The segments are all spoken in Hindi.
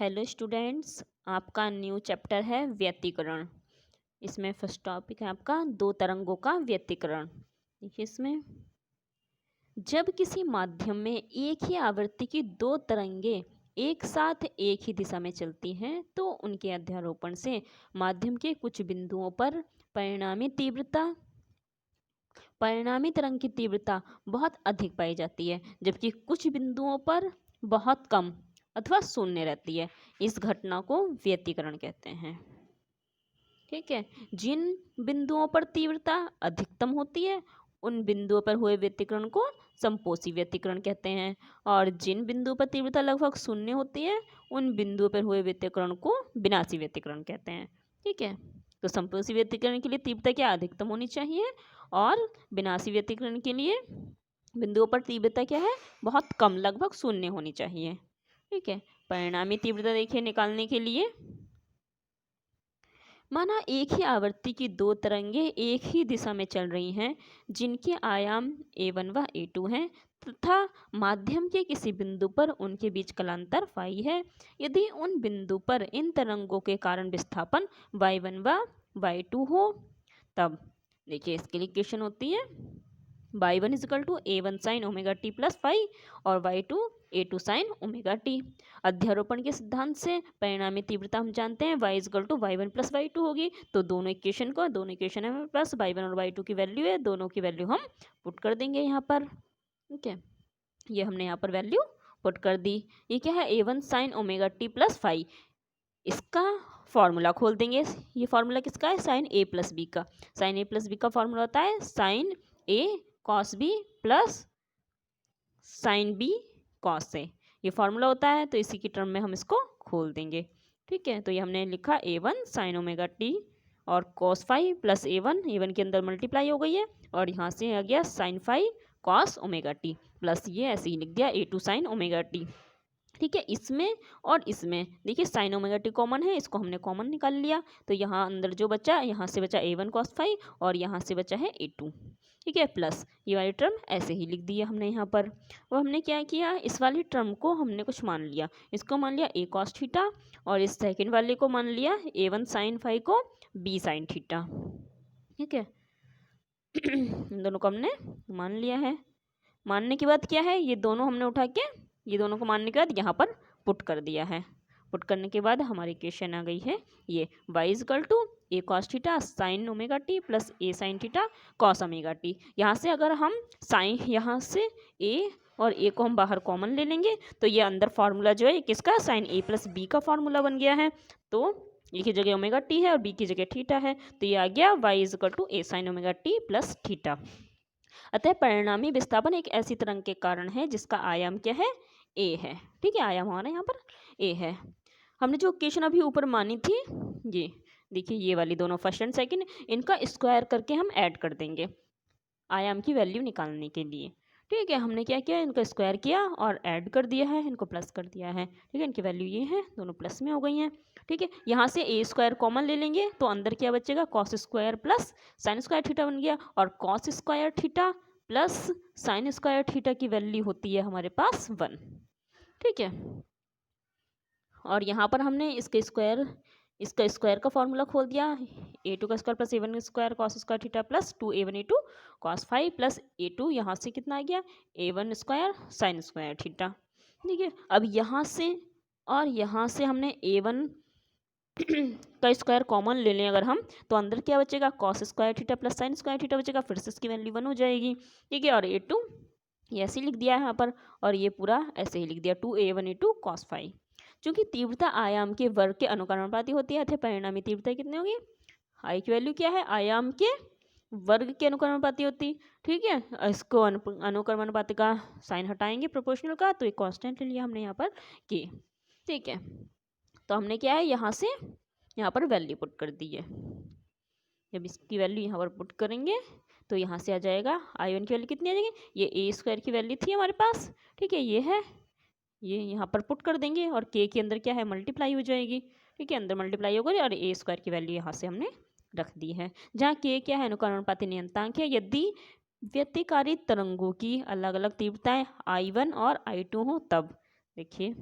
हेलो स्टूडेंट्स, आपका न्यू चैप्टर है व्यतिकरण। इसमें फर्स्ट टॉपिक है आपका दो तरंगों का व्यतिकरण। देखिए इसमें जब किसी माध्यम में एक ही आवृत्ति की दो तरंगें एक साथ एक ही दिशा में चलती हैं तो उनके अध्यारोपण से माध्यम के कुछ बिंदुओं पर परिणामी तरंग की तीव्रता बहुत अधिक पाई जाती है, जबकि कुछ बिंदुओं पर बहुत कम अथवा शून्य रहती है। इस घटना को व्यतिकरण कहते हैं। ठीक है, जिन बिंदुओं पर तीव्रता अधिकतम होती है उन बिंदुओं पर हुए व्यतिकरण को संपोषी व्यतिकरण कहते हैं, और जिन बिंदुओं पर तीव्रता लगभग शून्य होती है उन बिंदुओं पर हुए व्यतिकरण को विनाशी व्यतिकरण कहते हैं। ठीक है, तो संपोषी व्यतिकरण के लिए तीव्रता क्या अधिकतम होनी चाहिए, और विनाशी व्यतिकरण के लिए बिंदुओं पर तीव्रता क्या है, बहुत कम, लगभग शून्य होनी चाहिए। ठीक है, परिणामी तीव्रता देखिए निकालने के लिए माना एक ही आवृत्ति की दो तरंगें एक ही दिशा में चल रही हैं जिनके आयाम a1 व a2 हैं तथा माध्यम के किसी बिंदु पर उनके बीच कलांतर फाई है। यदि उन बिंदु पर इन तरंगों के कारण विस्थापन y1 व y2 हो तब देखिए इसके लिए इक्वेशन होती है y1 equal to a1 sine omega T plus phi और y2 a2 sign omega T. अध्यारोपण के सिद्धांत से परिणामी तीव्रता हम जानते हैं y is equal to y1 plus y2 होगी। तो दोनों इक्वेशन में प्लस y1 और y2 की वैल्यू है, दोनों की वैल्यू हम पुट कर देंगे यहाँ पर। ठीक है, ये हमने यहाँ पर वैल्यू पुट कर दी। ये क्या है, a1 sine omega T plus phi, इसका फॉर्मूला खोल देंगे। ये फॉर्मूला किसका है, साइन ए प्लस बी का। साइन ए प्लस बी का फॉर्मूला होता है sine A cos B plus sine B cos A, ये फॉर्मूला होता है। तो इसी की टर्म में हम इसको खोल देंगे। ठीक है, तो ये हमने लिखा a1 साइन ओमेगा टी और कॉस फाई प्लस a1 के अंदर मल्टीप्लाई हो गई है और यहाँ से आ गया sine phi cos omega T plus ये ऐसे ही लिख दिया a2 साइन ओमेगा टी। ठीक है, इसमें और इसमें देखिए साइन ओमेगा टी कॉमन है, इसको हमने कॉमन निकाल लिया। तो यहाँ अंदर जो बचा, यहाँ से बचा a1 कॉस फाई और यहाँ से बचा है a2। ठीक है, प्लस ये वाली टर्म ऐसे ही लिख दी है हमने यहाँ पर। अब हमने क्या किया, इस वाली टर्म को हमने कुछ मान लिया, इसको मान लिया a कॉस थीटा और इस सेकेंड वाले को मान लिया a1 साइन फाई को b साइन थीटा। ठीक है इन दोनों को हमने मान लिया है। मानने के बाद क्या है, ये दोनों हमने उठा के ये दोनों को मानने के बाद यहाँ पर पुट कर दिया है। पुट करने के बाद हमारी इक्वेशन आ गई है ये y equal to A cos theta sine omega T plus A sine theta cos omega t. यहाँ से अगर हम साइन, यहाँ से a और a को हम बाहर कॉमन ले लेंगे तो ये अंदर फार्मूला जो है किसका, साइन a प्लस बी का फार्मूला बन गया है। तो ए की जगह ओमेगा टी है और b की जगह थीटा है, तो ये आ गया y equal to A sine omega T plus theta. अतः परिणामी विस्थापन एक ऐसी तरंग के कारण है जिसका आयाम क्या है, a है। ठीक है, आयाम हमारा यहाँ पर a है। हमने जो इक्वेशन अभी ऊपर मानी थी, ये देखिए ये वाली दोनों फर्स्ट एंड सेकंड, इनका स्क्वायर करके हम ऐड कर देंगे आयाम की वैल्यू निकालने के लिए। ठीक है, हमने क्या किया, इनका स्क्वायर किया और ऐड कर दिया है, इनको प्लस कर दिया है। ठीक है, इनकी वैल्यू ये है, दोनों प्लस में हो गई हैं। ठीक है, यहाँ से ए स्क्वायर कॉमन ले लेंगे तो अंदर क्या बचेगा, cos square plus sine square theta बन गया, और cos square theta plus sine square theta की वैल्यू होती है हमारे पास 1। ठीक है, और यहाँ पर हमने इसका स्क्वायर का फॉर्मूला खोल दिया, a2 का square plus a1 square cos square theta plus 2a1 a2 cos five plus a2 यहाँ से कितना आ गया, a1 square sine square theta. ठीक है, अब यहाँ से और यहाँ से हमने a1 का स्क्वायर कॉमन ले लें अगर हम, तो अंदर क्या बचेगा, cos square theta plus sine square theta बचेगा, फिर से इसकी वैल्यू 1 हो जाएगी। ठीक है, और a2 ये ऐसे ही लिख दिया है यहाँ पर, और ये पूरा ऐसे ही लिख दिया 2a1 a2 कॉस फाइव। चूंकि तीव्रता आयाम के वर्ग के अनुक्रमानुपाती होती है, अतः परिणामी तीव्रता कितनी होगी, आई की वैल्यू क्या है, आयाम के वर्ग के अनुक्रमानुपाती होती। ठीक है, इसको अनुक्रमानुपाती का साइन हटाएंगे प्रोपोर्शनल का, तो एक कांस्टेंट ले लिया हमने यहाँ पर के। ठीक है, तो हमने क्या है, यहाँ से यहाँ पर वैल्यू पुट कर दी है। जब इसकी वैल्यू यहाँ पर पुट करेंगे तो यहाँ से आ जाएगा i1 की वैल्यू कितनी आ जाएगी, ये ए स्क्वायर की वैल्यू थी हमारे पास। ठीक है, ये है, ये यहाँ पर पुट कर देंगे और के के अंदर क्या है, मल्टीप्लाई हो जाएगी। ठीक है, अंदर मल्टीप्लाई हो गई और ए स्क्वायर की वैल्यू यहाँ से हमने रख दी है, जहाँ के क्या है, अनुक्रमानुपाती नियतांक है। यदि व्यतिकारी तरंगों की अलग अलग तीव्रताएं i1 और i2 हो तब देखिए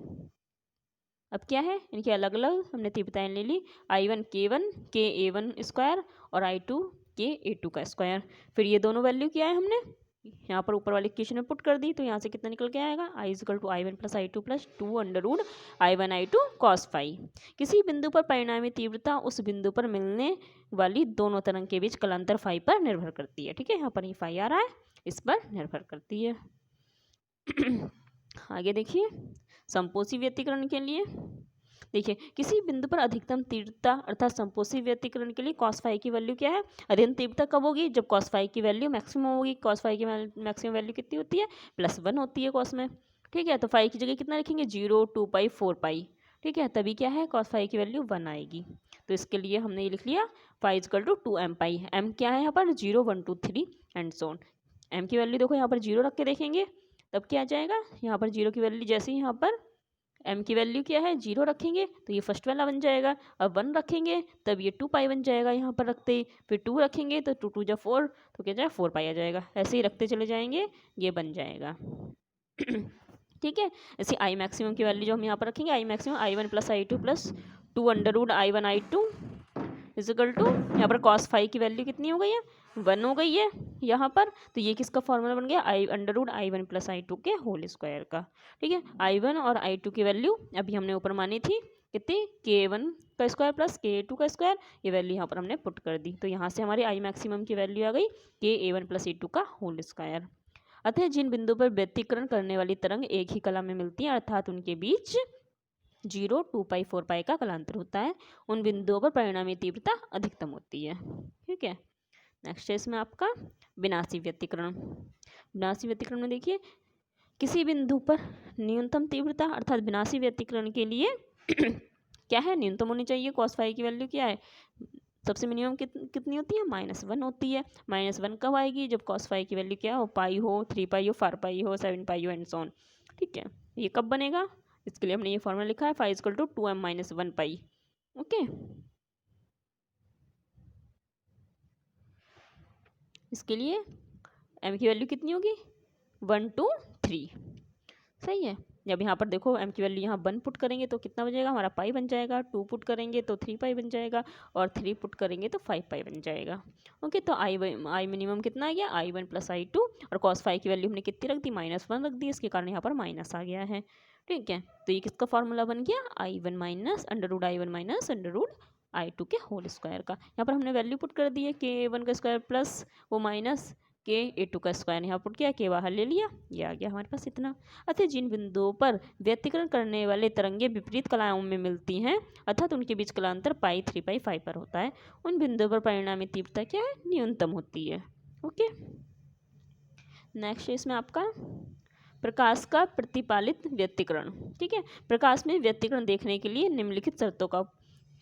अब क्या है, इनके अलग अलग हमने तीव्रताएं ले ली, I1 K1 के A1 स्क्वायर और I2 के A2 का स्क्वायर। फिर ये दोनों वैल्यू क्या है हमने यहाँ पर ऊपर वाले इक्वेशन में पुट कर दी, तो यहाँ से कितना निकल के आएगा, I=I1 + I2 + 2√I1 I2 cos phi। किसी बिंदु पर परिणामी तीव्रता उस बिंदु पर मिलने वाली दोनों तरंग के बीच कलांतर फाई पर निर्भर करती है। ठीक है, यहाँ पर ये फाई आ रहा है, इस पर निर्भर करती है। आगे देखिए, संपोषी व्यतिकरण के लिए देखिए, किसी बिंदु पर अधिकतम तीव्रता अर्थात संपोषी व्यतिकरण के लिए cos phi की वैल्यू क्या है, अधिकतम तीव्रता कब होगी, जब cos phi की वैल्यू मैक्सिमम होगी। cos phi की मैक्सिमम वैल्यू कितनी होती है, +1 होती है cos में। ठीक है, तो phi की जगह कितना लिखेंगे, 0, 2 पाई 4 पाई। ठीक है, तभी क्या है cos phi की वैल्यू 1 आएगी। तो इसके लिए हमने ये लिख लिया phi = 2m पाई। m क्या है यहाँ पर 0, 1, 2, 3 एंड सो ऑन। m की वैल्यू देखो यहाँ पर 0 रख के देखेंगे तब क्या आ जाएगा, यहाँ पर 0 की वैल्यू जैसे ही यहाँ पर m की वैल्यू क्या है 0 रखेंगे तो ये फर्स्ट वाला बन जाएगा। अब 1 रखेंगे तब ये 2 पाई बन जाएगा यहाँ पर रखते ही। फिर 2 रखेंगे तो 2 2 जा 4, तो क्या जाएगा 4 पाई आ जाएगा। ऐसे ही रखते चले जाएंगे, ये बन जाएगा। ठीक है, ऐसे आई मैक्सिमम की वैल्यू जो हम यहाँ पर रखेंगे, I maximum I1 + I2 + 2√I1 I2 = यहाँ पर cos phi की वैल्यू कितनी हो गई है, 1 हो गई है यहाँ पर। तो ये किसका फॉर्मूला बन गया, I√I1 + I2 के होल स्क्वायर का। ठीक है, I1 और I2 की वैल्यू अभी हमने ऊपर मानी थी कितनी, K1 का स्क्वायर + K2 का स्क्वायर। ये वैल्यू यहाँ पर हमने पुट कर दी, तो यहाँ से हमारी आई मैक्सिमम की वैल्यू आ गई Ka1 + A2 का होल स्क्वायर। अतः जिन बिंदु पर व्यतिकरण करने वाली तरंग एक ही कला में मिलती है अर्थात उनके बीच 0, 2 पाई 4 पाई का कलांतर होता है, उन बिंदुओं पर परिणामी तीव्रता अधिकतम होती है। ठीक है, नेक्स्ट है इसमें आपका विनाशी व्यतिकरण। विनाशी व्यतिकरण में देखिए, किसी बिंदु पर न्यूनतम तीव्रता अर्थात विनाशी व्यतिकरण के लिए क्या है, न्यूनतम होनी चाहिए। cos phi की वैल्यू क्या है, सबसे मिनिमम कितनी होती है, -1 होती है। -1 कब आएगी, जब cos phi की वैल्यू क्या हो, पाई हो, 3 पाई हो, 4 पाई हो, 7 पाई हो एंड सो ऑन। ठीक है, ये कब बनेगा, इसके लिए हमने ये फॉर्मूला लिखा है phi = 2m - 1 पाई। ओके, इसके लिए m की वैल्यू कितनी होगी, 1, 2, 3। सही है, जब यहाँ पर देखो m की वैल्यू यहाँ 1 पुट करेंगे तो कितना बन हमारा पाई बन जाएगा, 2 पुट करेंगे तो 3 पाई बन जाएगा, और 3 पुट करेंगे तो 5 पाई बन जाएगा। ओके, तो आई मिनिमम कितना आ गया, I1 + I2, और cos phi की वैल्यू हमने कितनी रख दी, -1 रख दी, इसके कारण यहाँ पर माइनस आ गया है। ठीक है, तो ये किसका फॉर्मूला बन गया, I1 - √I2 के होल स्क्वायर का। यहाँ पर हमने वैल्यू पुट कर दी है K1 का स्क्वायर प्लस वो माइनस K A2 का स्क्वायर, यहाँ पुट किया, K बाहर ले लिया, ये आ गया हमारे पास इतना। अतः जिन बिंदुओं पर व्यतिकरण करने वाले तरंगें विपरीत कलाओं में मिलती हैं अर्थात उनके बीच कलांतर पाई 3 पाई 5 पर होता है, उन बिंदुओं पर परिणामी तीव्रता क्या है, न्यूनतम होती है। ओके, नेक्स्ट इसमें आपका प्रकाश का प्रतिपालित व्यतिकरण। ठीक है, प्रकाश में व्यतिकरण देखने के लिए निम्नलिखित शर्तों का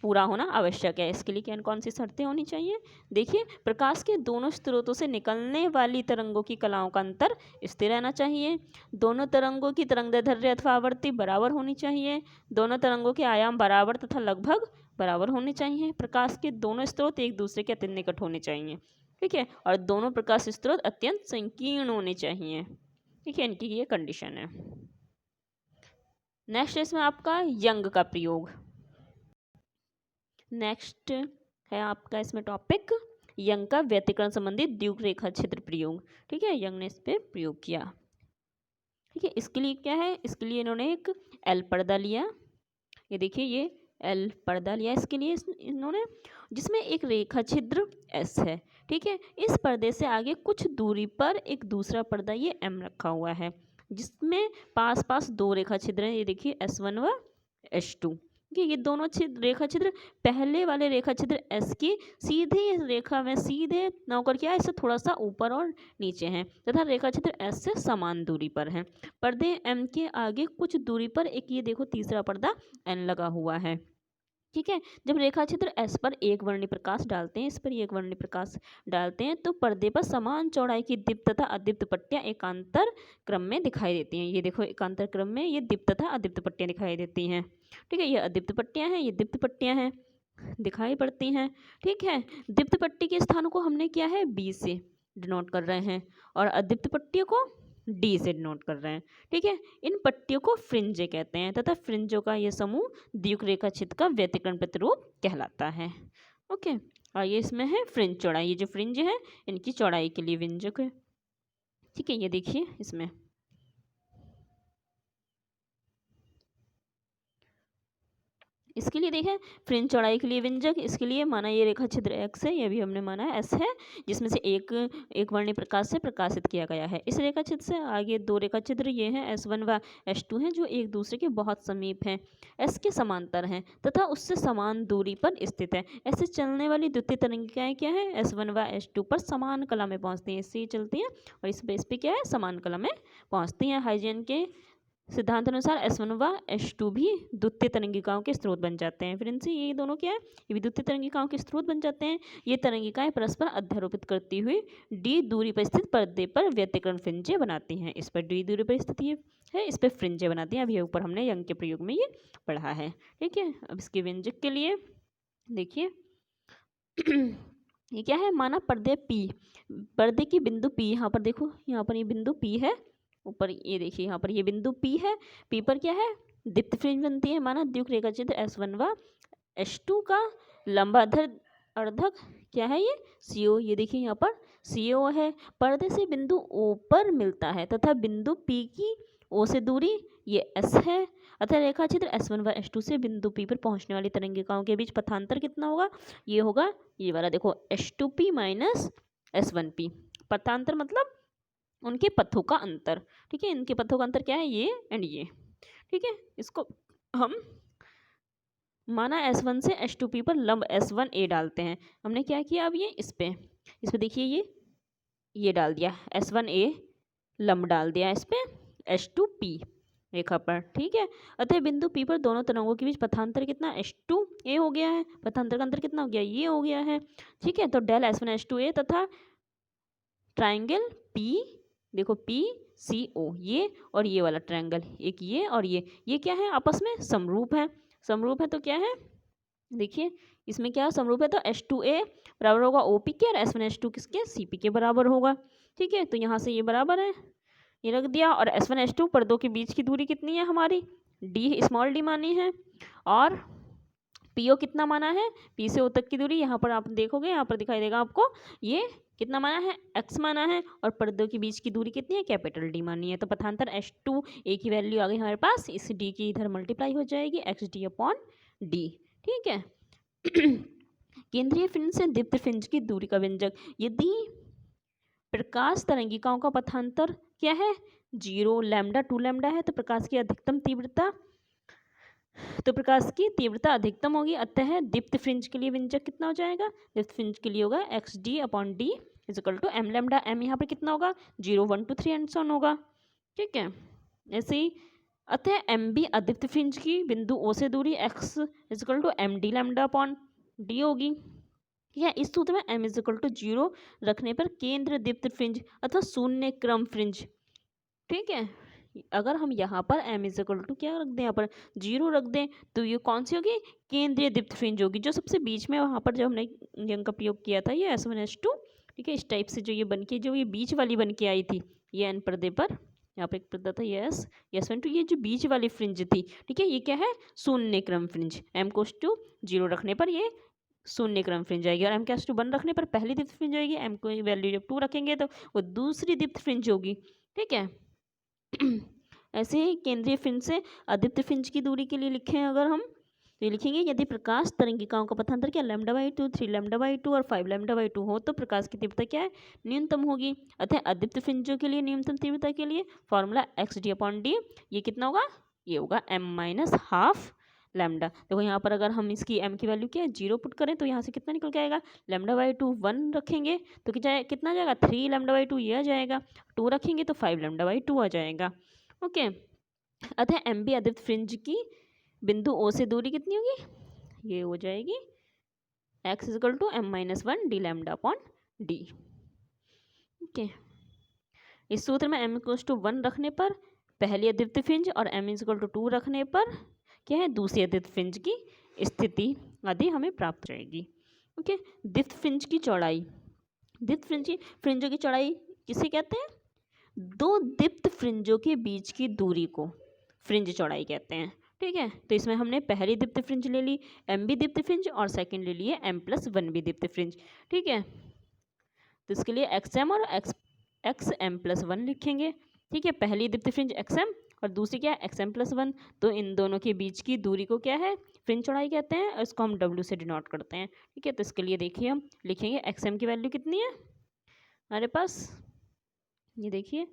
पूरा होना आवश्यक है। इसके लिए कौन सी शर्तें होनी चाहिए, देखिए, प्रकाश के दोनों स्रोतों से निकलने वाली तरंगों की कलाओं का अंतर स्थिर रहना चाहिए। दोनों तरंगों की तरंगदैर्ध्य अथवा आवृत्ति बराबर होनी चाहिए। दोनों तरंगों के आयाम बराबर तथा लगभग बराबर होने चाहिए। प्रकाश के दोनों स्रोत एक दूसरे के अत्यंत निकट होने चाहिए। ठीक है, और दोनों प्रकाश स्रोत अत्यंत संकीर्ण होने चाहिए। ठीक है, इनकी ये कंडीशन है। नेक्स्ट इसमें आपका यंग का प्रयोग। नेक्स्ट है आपका इसमें टॉपिक यंग का व्यतिकरण संबंधित द्विग रेखा क्षेत्र प्रयोग। ठीक है, यंग ने इस पर प्रयोग किया। ठीक है, इसके लिए क्या है, इसके लिए इन्होंने एक एल पर्दा लिया, ये देखिए ये एल पर्दा लिया इसके लिए इन्होंने, जिसमें एक रेखा छिद्र एस है। ठीक है, इस पर्दे से आगे कुछ दूरी पर एक दूसरा पर्दा ये एम रखा हुआ है, जिसमें पास पास 2 रेखा छिद्र हैं, ये देखिए S1 व S2। ये दोनों रेखा छिद्र पहले वाले रेखा छिद्र एस की सीधी रेखा में सीधे न होकर क्या है, इससे थोड़ा सा ऊपर और नीचे हैं तथा रेखा छिद्र एस से समान दूरी पर हैं। पर्दे एम के आगे कुछ दूरी पर एक ये देखो तीसरा पर्दा एन लगा हुआ है। ठीक है, जब रेखा छिद्र एस पर एक वर्णी प्रकाश डालते हैं, इस पर एक वर्णी प्रकाश डालते हैं तो पर्दे पर समान चौड़ाई की दीप्त तथा अदीप्त पट्टियां एकांतर क्रम में दिखाई देती हैं। ये देखो एकांतर क्रम में ये दीप्त तथा अदीप्त पट्टियां दिखाई देती हैं। ठीक है, ये अदीप्त पट्टियां हैं, ये दीप्त पट्टियां हैं, दिखाई पड़ती हैं। ठीक है, दीप्त पट्टी के स्थानों को हमने क्या है बी से डिनोट कर रहे हैं और अदीप्त पट्टियों को डी से नोट कर रहे हैं। ठीक है, इन पट्टियों को फ्रिंजे कहते हैं तथा फ्रिंजों का यह समूह द्वियुक्त रेखा चित्र का व्यतिकरण प्रतिरूप कहलाता है। ओके, और ये इसमें है फ्रिंज चौड़ाई, ये जो फ्रिंज है इनकी चौड़ाई के लिए व्यंजक है। ठीक है, ये देखिए इसमें इसके लिए देखें फ्रिंज चौड़ाई के लिए व्यंजक, इसके लिए माना ये रेखा छिद्र एक्स है, ये भी हमने माना है एस है, जिसमें से एक वर्णी प्रकाश से प्रकाशित किया गया है। इस रेखा छिद्र से आगे दो रेखा छिद्र ये हैं S1 व S2 हैं, जो एक दूसरे के बहुत समीप हैं, एस के समांतर हैं तथा उससे समान दूरी पर स्थित है। ऐसे चलने वाली द्वितीय तरंगिकाएं क्या है, S1 व S2 पर समान कला में पहुँचती हैं, इससे चलती हैं और इस बेस पे क्या है, समान कला में पहुँचती हैं। हाइजेन के सिद्धांत अनुसार S1 व S2 भी द्वितीय तरंगिकाओं के स्रोत बन जाते हैं। फिर इनसे ये दोनों क्या है, ये भी द्वितीय तरंगिकाओं के स्रोत बन जाते हैं। ये तरंगिकाएं परस्पर अध्यारोपित करती हुई d दूरी पर स्थित पर्दे पर व्यतिकरण फ्रिंजें बनाती हैं। इस पर d दूरी पर स्थित है, इस पर फ्रिंजें बनाती हैं। अभी ऊपर हमने यंग के प्रयोग में ये पढ़ा है। ठीक है, अब इसके व्यंजक के लिए देखिए ये क्या है, माना पर्दे की बिंदु P, यहाँ पर देखो, यहाँ पर ये बिंदु P है, ऊपर ये देखिए यहाँ पर ये बिंदु P है, P पर क्या है, दीप्त फ्रिंज बनती है। माना द्वियुक्त रेखा चित्र S1 व S2 का लंबा अर्धक क्या है, ये CO, ये देखिए यहाँ पर CO है। पर्दे से बिंदु O पर मिलता है तथा बिंदु P की O से दूरी ये S है। अतः रेखा चित्र S1 व S2 से बिंदु P पर पहुंचने वाली तरंगिकाओं के बीच पथांतर कितना होगा, ये होगा ये वाला, देखो S2P माइनस S1P। पथांतर मतलब उनके पथों का अंतर। ठीक है, इनके पथों का अंतर क्या है, ये एंड ये। ठीक है, इसको हम माना S1 से S2P पर लंब S1A डालते हैं। हमने क्या किया, अब ये इस पे देखिए ये डाल दिया, S1A लंब डाल दिया इस पे S2P रेखा पर। ठीक है, अतः बिंदु P पर दोनों तरंगों के बीच पथांतर कितना, S2A हो गया है। पथांतर का अंतर कितना हो गया, ये हो गया है। ठीक है, तो डेल S1 S2A तथा ट्राइंगल P, देखो PCO, ये और ये वाला ट्रायंगल, एक ये और ये क्या है, आपस में समरूप है। समरूप है तो क्या है, देखिए इसमें क्या समरूप है, तो S2A बराबर होगा OP के और S1 S2 किसके, CP के बराबर होगा। ठीक है, तो यहाँ से ये बराबर है, ये रख दिया, और S1 S2 पर्दों के बीच की दूरी कितनी है हमारी, D स्मॉल d मानी है, और PO कितना माना है, P से O तक की दूरी, यहाँ पर आप देखोगे, यहाँ पर दिखाई देगा आपको, ये कितना माना है, x माना है, और पर्दों के बीच की दूरी कितनी है, कैपिटल D मानी है। तो पथांतर S2A की वैल्यू आ गई हमारे पास, इस D की इधर मल्टीप्लाई हो जाएगी XD/D। ठीक है केंद्रीय फ्रिंज से दीप्त फ्रिंज की दूरी का व्यंजक, यदि प्रकाश तरंगिकाओं का पथांतर क्या है, 0 लैम्डा 2 लैम्डा है, तो प्रकाश की तीव्रता अधिकतम होगी। अतः दीप्त फ्रिंज के लिए व्यंजक कितना हो जाएगा, दीप्त फ्रिंज के लिए होगा XD/D equal to m lambda. m यहाँ पर कितना होगा, 0 1 2 3 एंड सो ऑन होगा। ठीक है, ऐसे ही अतः MB अदीप्त फ्रिंज की बिंदु O से दूरी x इक्वल टू MD लैम्डा/D होगी। या इस सूत्र में m इक्वल टू 0 रखने पर केंद्र दीप्त फ्रिंज अथवा शून्य क्रम फ्रिंज, ठीक है, अगर हम यहाँ पर m इक्वल टू क्या रख दें, यहाँ पर 0 रख दें, तो ये कौन सी होगी, केंद्रीय दीप्त फ्रिंज होगी, जो सबसे बीच में वहाँ पर जब हमने यंग का प्रयोग किया था, ये S1 S2। ठीक है, इस टाइप से जो ये बन के, जो ये बीच वाली बन के आई थी, ये n पर्दे पर, यहाँ पर एक पर्दा था ये S1 ये जो बीच वाली फ्रिंज थी, ठीक है, ये क्या है, शून्य क्रम फ्रिंज। m कोस टू 0 रखने पर ये शून्य क्रम फ्रिंज आएगी, और m कोस टू 1 रखने पर पहली दीप्त फ्रिंज आएगी, m को वैल्यू जब 2 रखेंगे तो वो दूसरी दीप्त फ्रिंज होगी। ठीक है ऐसे ही केंद्रीय फ्रिंज से अदीप्त फ्रिंज की दूरी के लिए लिखें अगर हम, तो ये लिखेंगे यदि प्रकाश तरंगिकाओं का पथांतर क्या λ/2 3 λ/2 और 5 λ/2 हो, तो प्रकाश की तीव्रता क्या है, न्यूनतम होगी। अतः अदीप्त फ्रिंजों के लिए न्यूनतम तीव्रता के लिए फॉर्मूला XD/D, ये कितना होगा, ये होगा m-½ लैम्डा। देखो यहाँ पर अगर हम इसकी m की वैल्यू क्या है 0 पुट करें, तो यहाँ से कितना निकल के आएगा, λ/2 1 रखेंगे तो कितना आ जाएगा, 3 λ/2 ये आ जाएगा, 2 रखेंगे तो 5 λ/2 आ जाएगा। ओके, अतः MB अदीप्त फ्रिंज की बिंदु O से दूरी कितनी होगी, ये हो जाएगी x equal to m-1 d λ/d। Okay, इस सूत्र में m इक्वल टू 1 रखने पर पहली अदीप्त फ्रिंज और m इक्वल टू 2 रखने पर क्या है, दूसरी अदीप्त फ्रिंज की स्थिति आदि हमें प्राप्त हो जाएगी। ओके, दीप्त फ्रिंज की चौड़ाई, दीप्त फ्रिंजों की चौड़ाई किसे कहते हैं, दो दीप्त फ्रिंजों के बीच की दूरी को फ्रिंज चौड़ाई कहते हैं। ठीक है, तो इसमें हमने पहली दीप्त फ्रिंज ले ली एम बी दीप्त फ्रिंज और सेकंड ले लिए एम प्लस वन बी दीप्त फ्रिंज। ठीक है, तो इसके लिए एक्स एम और एक्स एम प्लस वन लिखेंगे। ठीक है, पहली दीप्त फ्रिंज एक्स एम और दूसरी क्या है एक्स एम प्लस वन। तो इन दोनों के बीच की दूरी को क्या है फ्रिंज चौड़ाई कहते हैं और इसको हम डब्ल्यू से डिनोट करते हैं। ठीक है, तो इसके लिए देखिए हम लिखेंगे एक्स एम की वैल्यू कितनी है हमारे पास, ये देखिए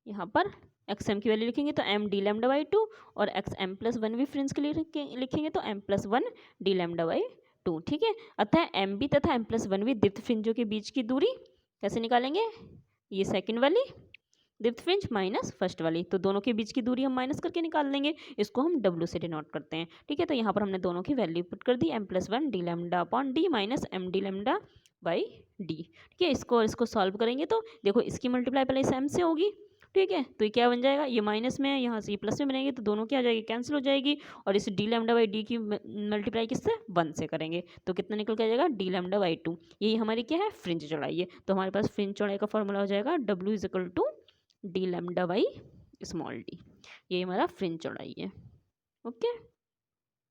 यहाँ पर एक्स एम की वैल्यू लिखेंगे तो M D lambda by two और एक्स एम प्लस वन भी फ्रिंज के लिए लिखेंगे तो M plus one D lambda by two. ठीक है, अतः एम बी तथा एम प्लस वन भी दीप्त फ्रिंजों के बीच की दूरी कैसे निकालेंगे, ये सेकंड वाली दीप्त फ्रिंज माइनस फर्स्ट वाली, तो दोनों के बीच की दूरी हम माइनस करके निकाल देंगे, इसको हम डब्ल्यू से डिनोट करते हैं। ठीक है, तो यहाँ पर हमने दोनों की वैल्यू पुट कर दी M plus one D lambda upon D minus M D lambda by D. ठीक है, इसको सॉल्व करेंगे तो देखो इसकी मल्टीप्लाई पहले इस एम से होगी। ठीक है, तो ये क्या बन जाएगा, ये माइनस में है यहाँ से ये प्लस में बनेगी तो दोनों क्या आ जाएगी कैंसिल हो जाएगी और इस डी लैम्डा बाई डी की मल्टीप्लाई किससे वन से करेंगे तो कितना निकल के आ जाएगा डी लैम्डा बाई टू। यही हमारी क्या है फ्रिंज चौड़ाई है, तो हमारे पास फ्रिंज चौड़ाई का फॉर्मूला हो जाएगा W is equal to D lambda by small D, ये हमारा फ्रिंज चौड़ाई है। ओके।